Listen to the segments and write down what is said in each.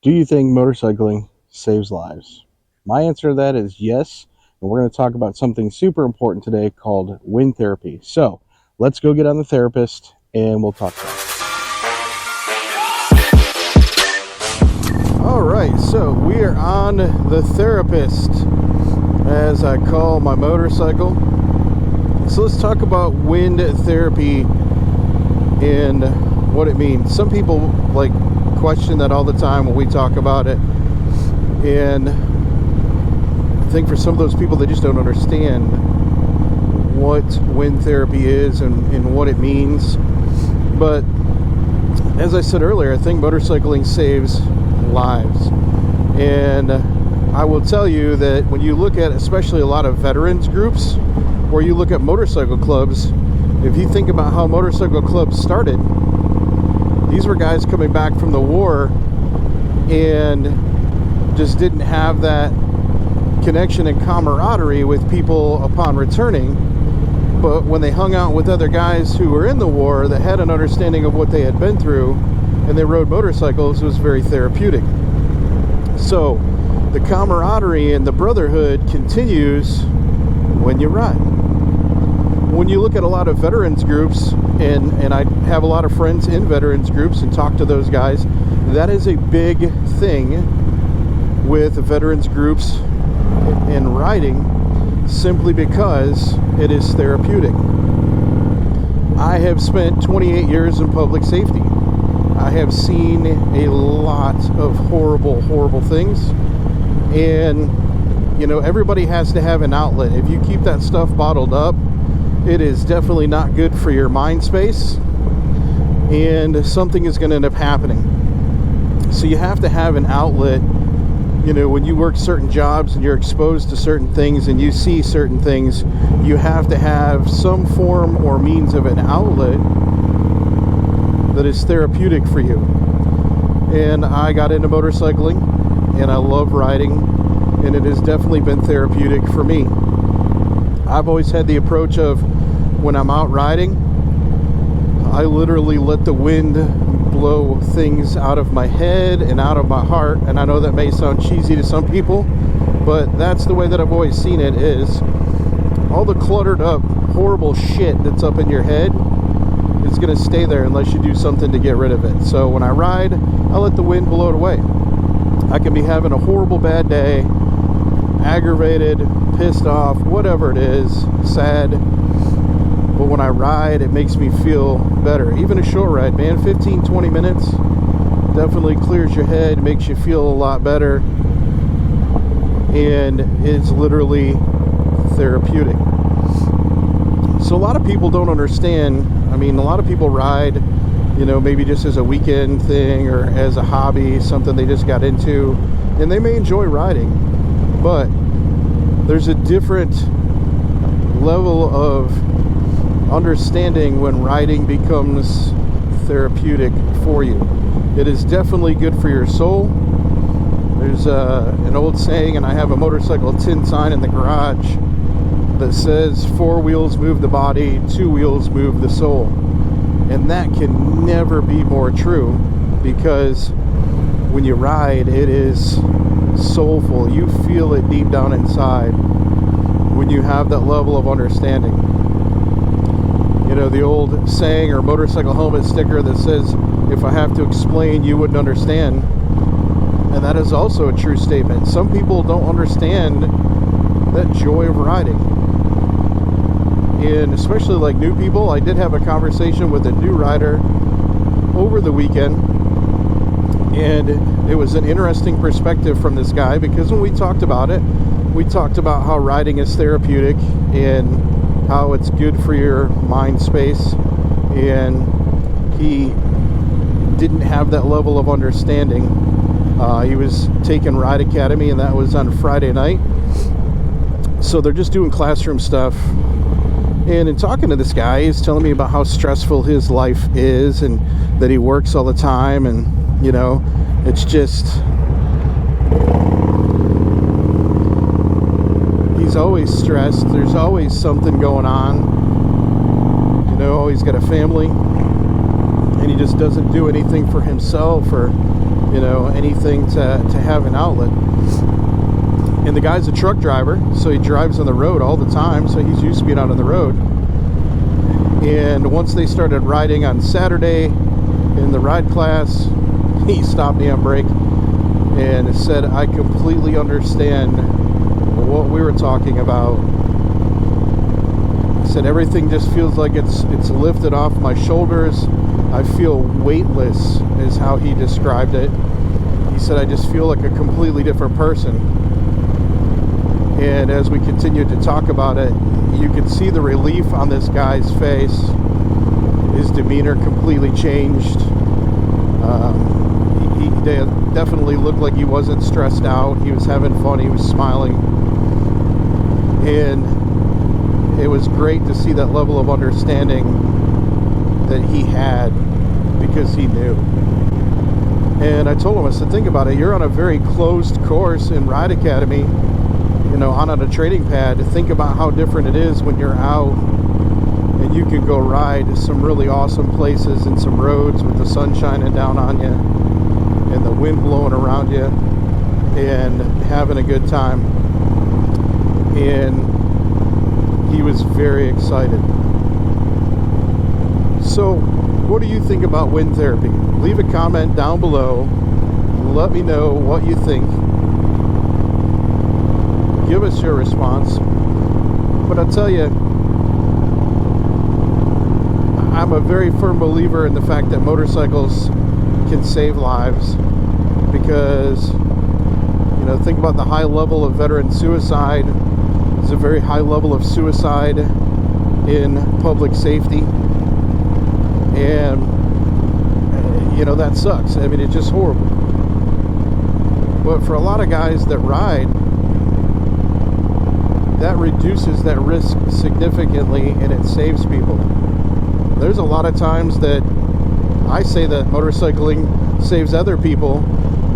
Do you think motorcycling saves lives? My answer to that is yes, and we're going to talk about something super important today called wind therapy. So let's go get on the therapist and we'll talk about it. All right, so we are on the therapist, as I call my motorcycle. So let's talk about wind therapy and what it means. Some people question that all the time when we talk about it, and I think for some of those people, they just don't understand what wind therapy is and what it means. But as I said earlier, I think motorcycling saves lives, and I will tell you that when you look at especially a lot of veterans groups, or you look at motorcycle clubs, if you think about how motorcycle clubs started, these were guys coming back from the war and just didn't have that connection and camaraderie with people upon returning. But when they hung out with other guys who were in the war that had an understanding of what they had been through, and they rode motorcycles, it was very therapeutic. So the camaraderie and the brotherhood continues when you ride. When you look at a lot of veterans groups, and I have a lot of friends in veterans groups and talk to those guys, that is a big thing with veterans groups and riding, simply because it is therapeutic. I have spent 28 years in public safety. I have seen a lot of horrible things, and everybody has to have an outlet. If you keep that stuff bottled up, it is definitely not good for your mind space, and something is going to end up happening. So you have to have an outlet. When you work certain jobs and you're exposed to certain things and you see certain things, you have to have some form or means of an outlet that is therapeutic for you. And I got into motorcycling, and I love riding, and it has definitely been therapeutic for me. I've always had the approach of, when I'm out riding, I literally let the wind blow things out of my head and out of my heart. And I know that may sound cheesy to some people, but that's the way that I've always seen it. Is all the cluttered up horrible shit that's up in your head is going to stay there unless you do something to get rid of it. So when I ride, I let the wind blow it away. I can be having a horrible bad day, aggravated, pissed off, whatever it is, sad, but when I ride, it makes me feel better. Even a short ride, man, 15-20 minutes definitely clears your head, makes you feel a lot better, and it's literally therapeutic. So a lot of people don't understand. I mean, a lot of people ride, maybe just as a weekend thing or as a hobby, something they just got into, and they may enjoy riding, but there's a different level of understanding when riding becomes therapeutic for you. It is definitely good for your soul. There's an old saying, and I have a motorcycle tin sign in the garage that says 4 wheels move the body, 2 wheels move the soul. And that can never be more true, because when you ride, it is soulful. You feel it deep down inside when you have that level of understanding. The old saying or motorcycle helmet sticker that says, if I have to explain, you wouldn't understand. And that is also a true statement. Some people don't understand that joy of riding. And especially new people. I did have a conversation with a new rider over the weekend, and it was an interesting perspective from this guy, because when we talked about it, we talked about how riding is therapeutic and how it's good for your mind space, and he didn't have that level of understanding. He was taking Ride Academy, and that was on Friday night, so they're just doing classroom stuff. And in talking to this guy, he's telling me about how stressful his life is, and that he works all the time, and it's just, he's always stressed. There's always something going on. He's got a family, and he just doesn't do anything for himself or anything to have an outlet. And the guy's a truck driver, so he drives on the road all the time, so he's used to being out on the road. And once they started riding on Saturday in the ride class, he stopped me on break and said, I completely understand what we were talking about. He said, everything just feels like it's lifted off my shoulders. I feel weightless, is how he described it. He said, I just feel like a completely different person. And as we continued to talk about it, you could see the relief on this guy's face. His demeanor completely changed. He definitely looked like he wasn't stressed out. He was having fun. He was smiling. And it was great to see that level of understanding that he had, because he knew. And I told him, I said, think about it. You're on a very closed course in Ride Academy, on a training pad. Think about how different it is when you're out and you can go ride some really awesome places and some roads with the sun shining down on you and the wind blowing around you and having a good time. And he was very excited. So what do you think about wind therapy? Leave a comment down below. Let me know what you think. Give us your response. But I'll tell you, I'm a very firm believer in the fact that motorcycles can save lives, because think about the high level of veteran suicide. There's a very high level of suicide in public safety, and that sucks. I mean, it's just horrible. But for a lot of guys that ride, that reduces that risk significantly, and it saves people. There's a lot of times that I say that motorcycling saves other people,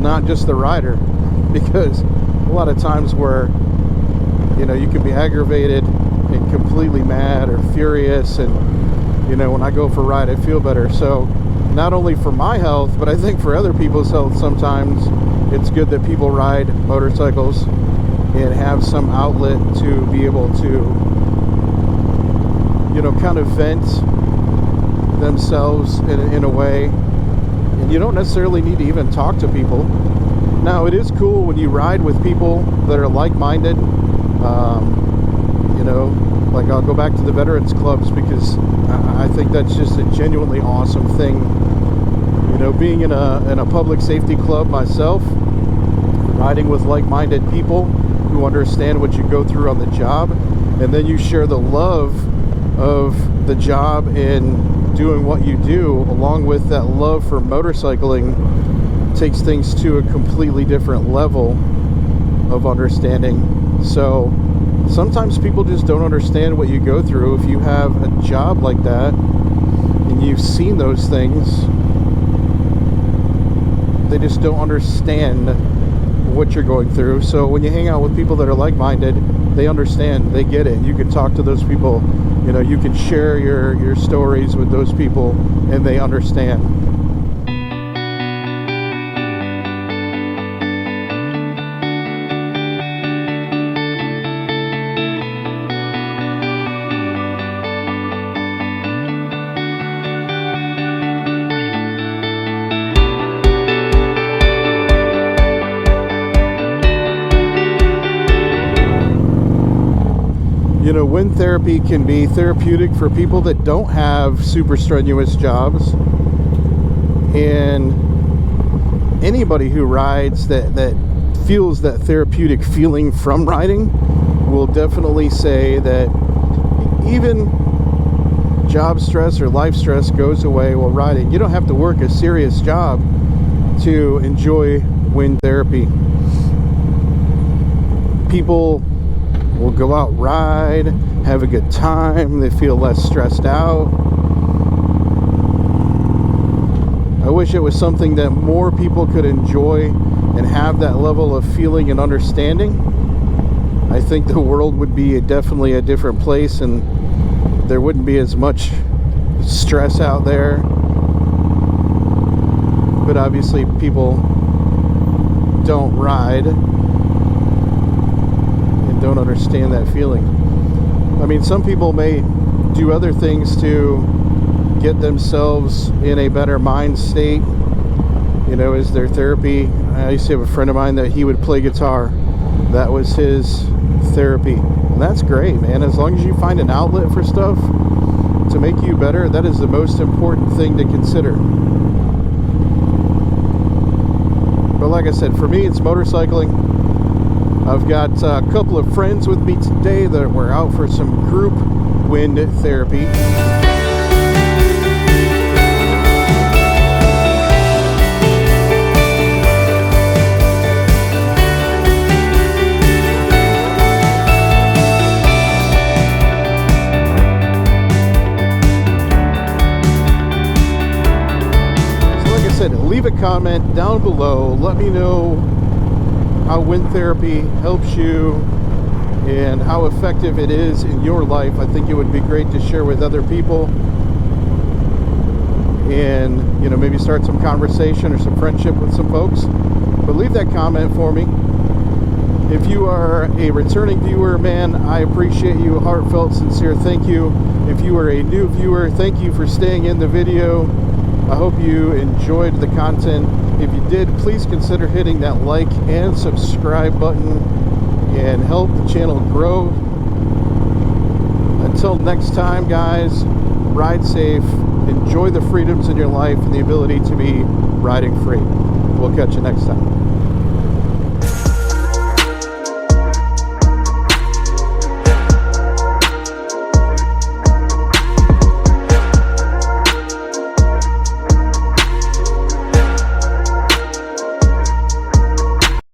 not just the rider, because a lot of times where you can be aggravated and completely mad or furious, and when I go for a ride I feel better. So not only for my health, but I think for other people's health, sometimes it's good that people ride motorcycles and have some outlet to be able to kind of vent themselves in a way. And you don't necessarily need to even talk to people. Now, it is cool when you ride with people that are like-minded. Like I'll go back to the veterans clubs, because I think that's just a genuinely awesome thing. Being in a public safety club myself, riding with like-minded people who understand what you go through on the job, and then you share the love of the job and doing what you do, along with that love for motorcycling, takes things to a completely different level of understanding. So sometimes people just don't understand what you go through. If you have a job like that and you've seen those things, they just don't understand what you're going through. So when you hang out with people that are like-minded, they understand, they get it. You can talk to those people, you can share your stories with those people, and they understand. Wind therapy can be therapeutic for people that don't have super strenuous jobs, and anybody who rides that feels that therapeutic feeling from riding will definitely say that even job stress or life stress goes away while riding. You don't have to work a serious job to enjoy wind therapy. People will go out, ride, have a good time, they feel less stressed out. I wish it was something that more people could enjoy and have that level of feeling and understanding. I think the world would be definitely a different place, and there wouldn't be as much stress out there. But obviously people don't ride and don't understand that feeling. I mean, some people may do other things to get themselves in a better mind state, you know, as their therapy. I used to have a friend of mine that he would play guitar. That was his therapy. And that's great, man. As long as you find an outlet for stuff to make you better, that is the most important thing to consider. But like I said, for me, it's motorcycling. I've got a couple of friends with me today that were out for some group wind therapy. Leave a comment down below. Let me know how wind therapy helps you and how effective it is in your life. I think it would be great to share with other people and, you know, maybe start some conversation or some friendship with some folks. But leave that comment for me. If you are a returning viewer, man, I appreciate you. A heartfelt, sincere thank you. If you are a new viewer, thank you for staying in the video. I hope you enjoyed the content. If you did, please consider hitting that like and subscribe button and help the channel grow. Until next time, guys, ride safe, enjoy the freedoms in your life and the ability to be riding free. We'll catch you next time.